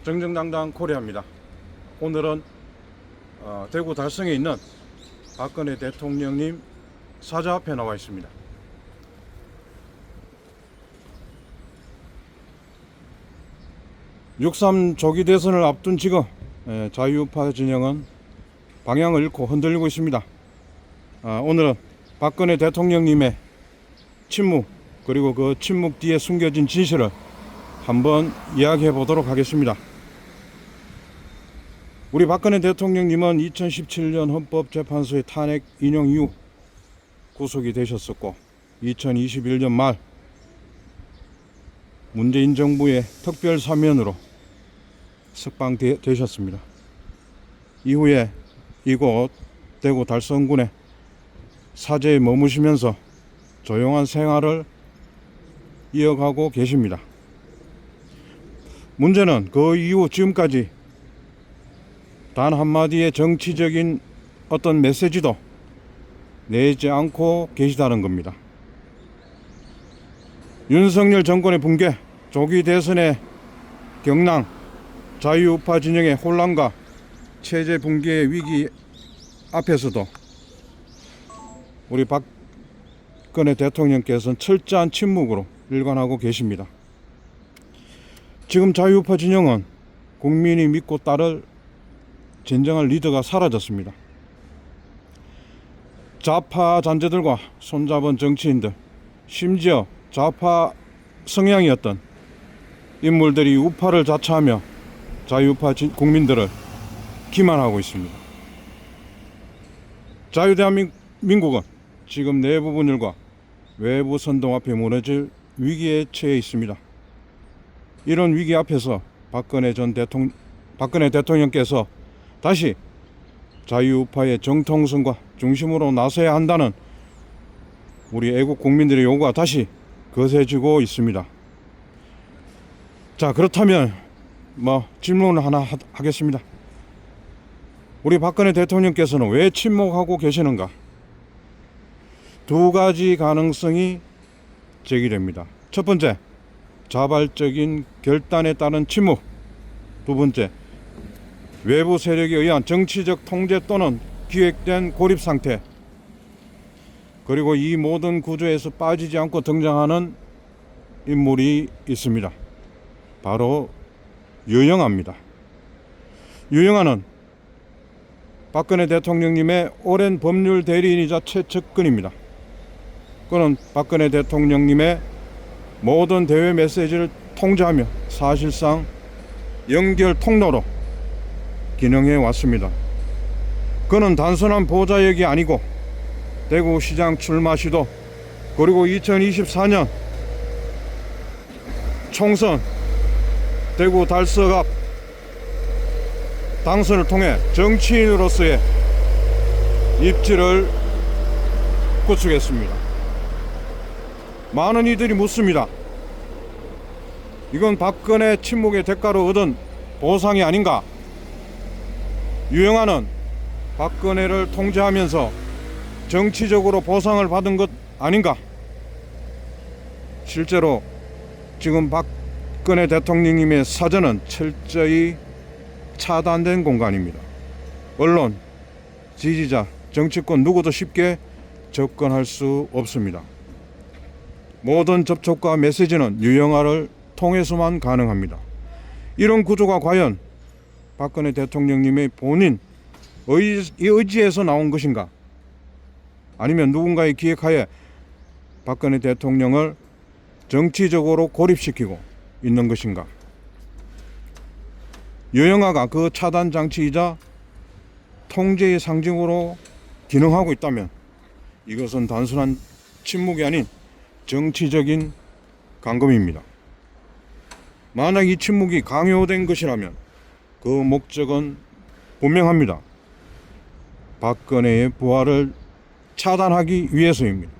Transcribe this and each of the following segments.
정정당당 코리아입니다. 오늘은 대구 달성에 있는 박근혜 대통령님 사저 앞에 나와 있습니다. (6.3) 조기 대선을 앞둔 지금 자유우파 진영은 방향을 잃고 흔들리고 있습니다. 오늘은 박근혜 대통령님의 침묵, 그리고 그 침묵 뒤에 숨겨진 진실을 한번 이야기해 보도록 하겠습니다. 우리 박근혜 대통령님은 2017년 헌법재판소의 탄핵 인용 이후 구속이 되셨었고, 2021년 말 문재인 정부의 특별 사면으로 석방되셨습니다. 이후에 이곳 대구 달성군의 사저에 머무시면서 조용한 생활을 이어가고 계십니다. 문제는 그 이후 지금까지 단 한마디의 정치적인 어떤 메시지도 내지 않고 계시다는 겁니다. 윤석열 정권의 붕괴, 조기 대선의 경랑, 자유우파 진영의 혼란과 체제 붕괴의 위기 앞에서도 우리 박근혜 대통령께서는 철저한 침묵으로 일관하고 계십니다. 지금 자유우파 진영은 국민이 믿고 따를 진정한 리더가 사라졌습니다. 좌파 잔재들과 손잡은 정치인들, 심지어 좌파 성향이었던 인물들이 우파를 자처하며 자유우파 국민들을 기만하고 있습니다. 자유대한민국은 지금 내부 분열과 외부 선동 앞에 무너질 위기에 처해 있습니다. 이런 위기 앞에서 박근혜 대통령께서 다시 자유우파의 정통성과 중심으로 나서야 한다는 우리 애국 국민들의 요구가 다시 거세지고 있습니다. 자, 그렇다면 질문을 하나 하겠습니다. 우리 박근혜 대통령께서는 왜 침묵하고 계시는가? 두 가지 가능성이 제기됩니다. 첫 번째, 자발적인 결단에 따른 침묵. 두 번째, 외부 세력에 의한 정치적 통제 또는 기획된 고립 상태. 그리고 이 모든 구조에서 빠지지 않고 등장하는 인물이 있습니다. 바로 유영아입니다. 유영아는 박근혜 대통령님의 오랜 법률 대리인이자 최측근입니다. 그는 박근혜 대통령님의 모든 대외 메시지를 통제하며 사실상 연결 통로로 기능해 왔습니다. 그는 단순한 보좌역이 아니고 대구시장 출마 시도, 그리고 2024년 총선 대구 달성 앞 당선을 통해 정치인으로서의 입지를 구축했습니다. 많은 이들이 묻습니다. 이건 박근혜 침묵의 대가로 얻은 보상이 아닌가? 유영아는 박근혜를 통제하면서 정치적으로 보상을 받은 것 아닌가? 실제로 지금 박근혜 대통령님의 사저는 철저히 차단된 공간입니다. 언론, 지지자, 정치권 누구도 쉽게 접근할 수 없습니다. 모든 접촉과 메시지는 유영아를 통해서만 가능합니다. 이런 구조가 과연 박근혜 대통령님의 본인 의지에서 나온 것인가? 아니면 누군가의 기획하에 박근혜 대통령을 정치적으로 고립시키고 있는 것인가? 유영아가 그 차단 장치이자 통제의 상징으로 기능하고 있다면 이것은 단순한 침묵이 아닌 정치적인 감금입니다. 만약 이 침묵이 강요된 것이라면 그 목적은 분명합니다. 박근혜의 부활을 차단하기 위해서입니다.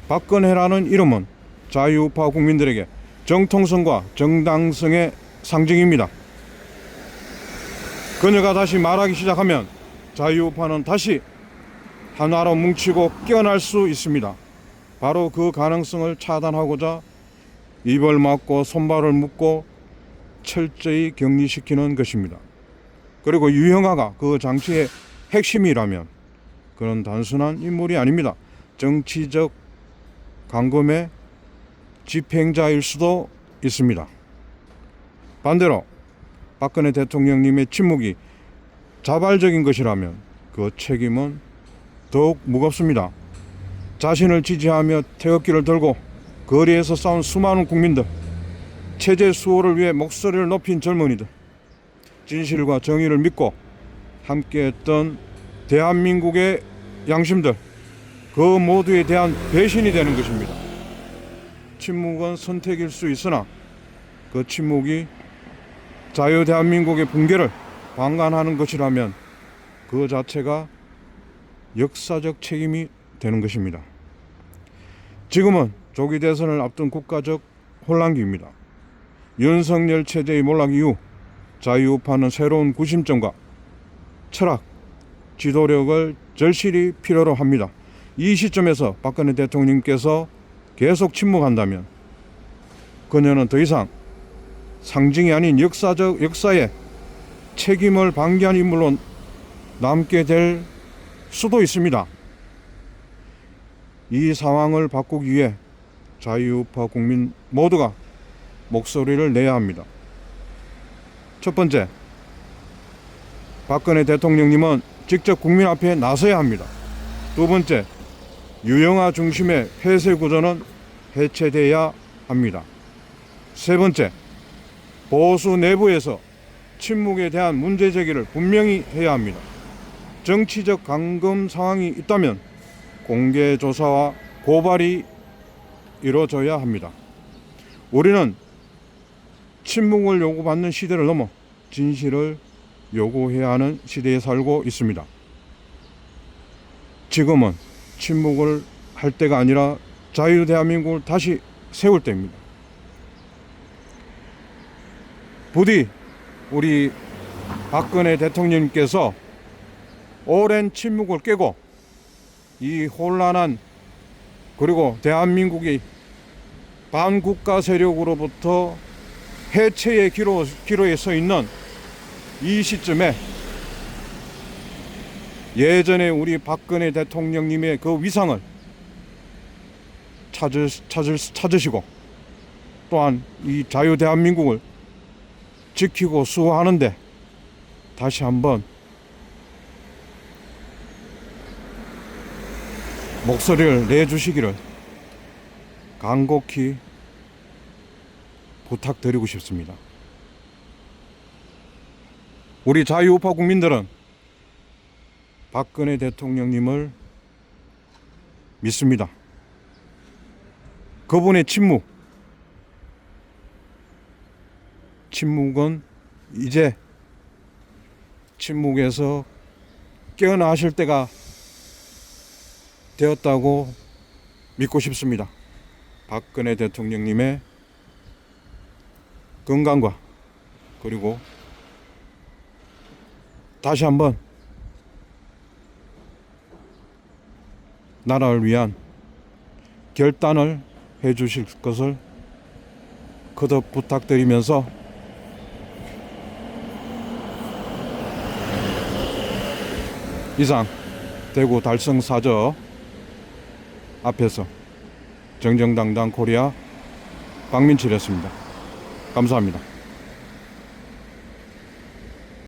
박근혜라는 이름은 자유우파 국민들에게 정통성과 정당성의 상징입니다. 그녀가 다시 말하기 시작하면 자유우파는 다시 하나로 뭉치고 깨어날 수 있습니다. 바로 그 가능성을 차단하고자 입을 막고 손발을 묶고 철저히 격리시키는 것입니다. 그리고 유형아가 그 장치의 핵심이라면 그런 단순한 인물이 아닙니다. 정치적 감금의 집행자일 수도 있습니다. 반대로 박근혜 대통령님의 침묵이 자발적인 것이라면 그 책임은 더욱 무겁습니다. 자신을 지지하며 태극기를 들고 거리에서 싸운 수많은 국민들, 체제 수호를 위해 목소리를 높인 젊은이들, 진실과 정의를 믿고 함께했던 대한민국의 양심들, 그 모두에 대한 배신이 되는 것입니다. 침묵은 선택일 수 있으나 그 침묵이 자유 대한민국의 붕괴를 방관하는 것이라면 그 자체가 역사적 책임이 되는 것입니다. 지금은 조기 대선을 앞둔 국가적 혼란기입니다. 윤석열 체제의 몰락 이후 자유우파는 새로운 구심점과 철학, 지도력을 절실히 필요로 합니다. 이 시점에서 박근혜 대통령께서 계속 침묵한다면 그녀는 더 이상 상징이 아닌 역사의 책임을 방기한 인물로 남게 될 수도 있습니다. 이 상황을 바꾸기 위해 자유우파 국민 모두가 목소리를 내야 합니다. 첫 번째, 박근혜 대통령님은 직접 국민 앞에 나서야 합니다. 두 번째, 유형아 중심의 폐쇄 구조는 해체돼야 합니다. 세 번째, 보수 내부에서 침묵에 대한 문제 제기를 분명히 해야 합니다. 정치적 감금 상황이 있다면 공개 조사와 고발이 이루어져야 합니다. 우리는 침묵을 요구받는 시대를 넘어 진실을 요구해야 하는 시대에 살고 있습니다. 지금은 침묵을 할 때가 아니라 자유 대한민국을 다시 세울 때입니다. 부디 우리 박근혜 대통령님께서 오랜 침묵을 깨고 이 혼란한 그리고 대한민국이 반국가 세력으로부터 해체의 기로에 서 있는 이 시점에 예전에 우리 박근혜 대통령님의 그 위상을 찾으시고 또한 이 자유 대한민국을 지키고 수호하는데 다시 한번 목소리를 내주시기를 간곡히 부탁드리고 싶습니다. 우리 자유우파 국민들은 박근혜 대통령님을 믿습니다. 그분의 침묵은 이제 침묵에서 깨어나실 때가 되었다고 믿고 싶습니다. 박근혜 대통령님의 건강과 그리고 다시 한번 나라를 위한 결단을 해 주실 것을 거듭 부탁드리면서 이상 대구 달성사저 앞에서 정정당당 코리아 박민철이었습니다. 감사합니다.